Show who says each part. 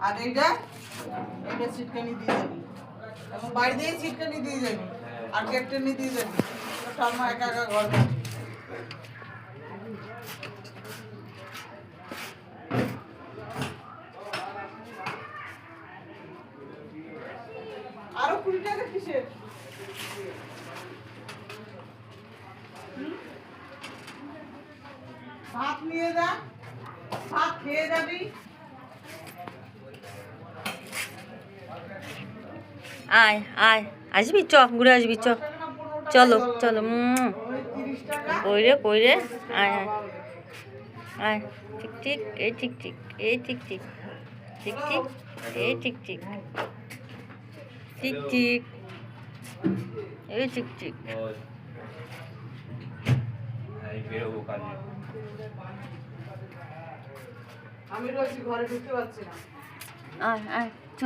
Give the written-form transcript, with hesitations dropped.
Speaker 1: আর এইটা ছিটকানি দিয়ে যাবি, এবং বাড়ি দিয়ে ছিটকানি দিয়ে যাবি, আর ক্যাপ্টেনি দিয়ে যাবি, ঠাম্মা একা একা ঘর যাবি। আরো 20 টাকা কিসের? ভাত নিয়ে যা, ভাত খেয়ে যাবি।
Speaker 2: আয় আয়, আসবি চ, ঘুরে আসবি চ, চলো চলো। কইরে কইরে, আয় আয় আয়, ঠিক ঠিক, এই ঠিক ঠিক, এই ঠিক ঠিক, ঠিক ঠিক, এই ঠিক ঠিক, ঠিক ঠিক, এই ঠিক ঠিক।
Speaker 1: আমি রয়েছি ঘরে, ঢুকতে পারছি না।
Speaker 2: আয় আয় চ।